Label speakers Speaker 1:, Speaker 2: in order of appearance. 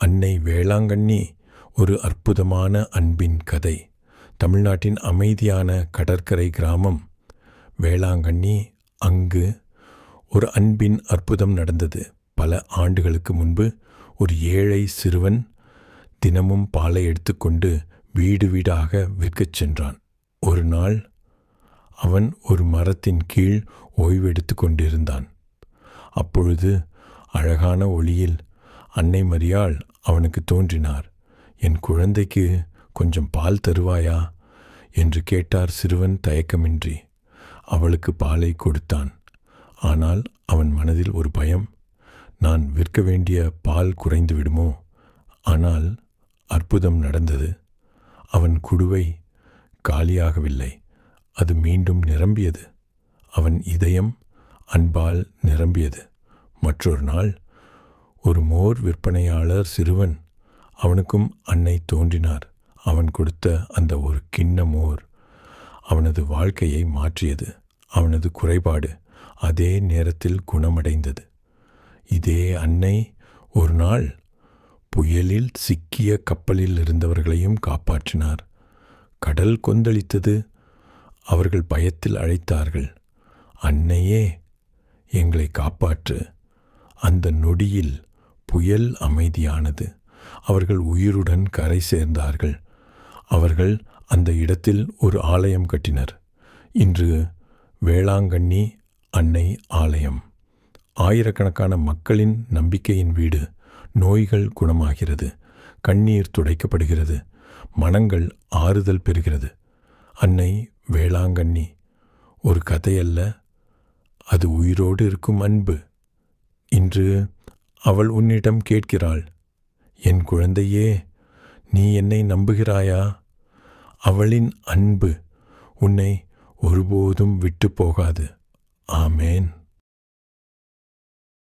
Speaker 1: அன்னை வேளாங்கண்ணி ஒரு அற்புதமான அன்பின் கதை. தமிழ்நாட்டின் அமைதியான கடற்கரை கிராமம் வேளாங்கண்ணி. அங்கு ஒரு அன்பின் அற்புதம் நடந்தது. பல ஆண்டுகளுக்கு முன்பு ஒரு ஏழை சிறுவன் தினமும் பாலை எடுத்துக்கொண்டு வீடு வீடாக விற்கச் சென்றான். ஒரு நாள் அவன் ஒரு மரத்தின் கீழ் ஓய்வெடுத்து கொண்டிருந்தான். அப்பொழுது அழகான ஒளியில் அன்னை மரியாள் அவனுக்கு தோன்றினார். என் குழந்தைக்கு கொஞ்சம் பால் தருவாயா என்று கேட்டார் சிறுவன் தயக்கமின்றி. அவளுக்கு பாலை கொடுத்தான். ஆனால் அவன் மனதில் ஒரு பயம். நான் விற்க வேண்டிய பால் குறைந்து விடுமோ? ஆனால் அற்புதம் நடந்தது. அவன் குடுவை காலியாகவில்லை, அது மீண்டும் நிரம்பியது. அவன் இதயம் அன்பால் நிரம்பியது. மற்றொரு நாள் ஒரு மோர் விற்பனையாளர் சிறுவன், அவனுக்கும் அன்னை தோன்றினார். அவன் கொடுத்த அந்த ஒரு கிண்ண மோர் அவனது வாழ்க்கையை மாற்றியது. அவனது குறைபாடு அதே நேரத்தில் குணமடைந்தது. இதே அன்னை ஒரு நாள் புயலில் சிக்கிய கப்பலில் இருந்தவர்களையும் காப்பாற்றினார். கடல் கொந்தளித்தது. அவர்கள் பயத்தில் அழைத்தார்கள், அன்னையே எங்களை காப்பாற்று. அந்த நொடியில் புயல் அமைதியானது. அவர்கள் உயிருடன் கரை சேர்ந்தார்கள். அவர்கள் அந்த இடத்தில் ஒரு ஆலயம் கட்டினர். இன்று வேளாங்கண்ணி அன்னை ஆலயம். ஆயிரக்கணக்கான மக்களின் நம்பிக்கையின் வீடு. நோய்கள் குணமாகிறது, கண்ணீர் துடைக்கப்படுகிறது, மனங்கள் ஆறுதல் பெறுகிறது. அன்னை வேளாங்கண்ணி ஒரு கதையல்ல, அது உயிரோடு இருக்கும் அன்பு. இன்று அவள் உன்னிடம் கேட்கிறாள், என் குழந்தையே, நீ என்னை நம்புகிறாயா? அவளின் அன்பு உன்னை ஒருபோதும் விட்டு போகாது. ஆமேன்.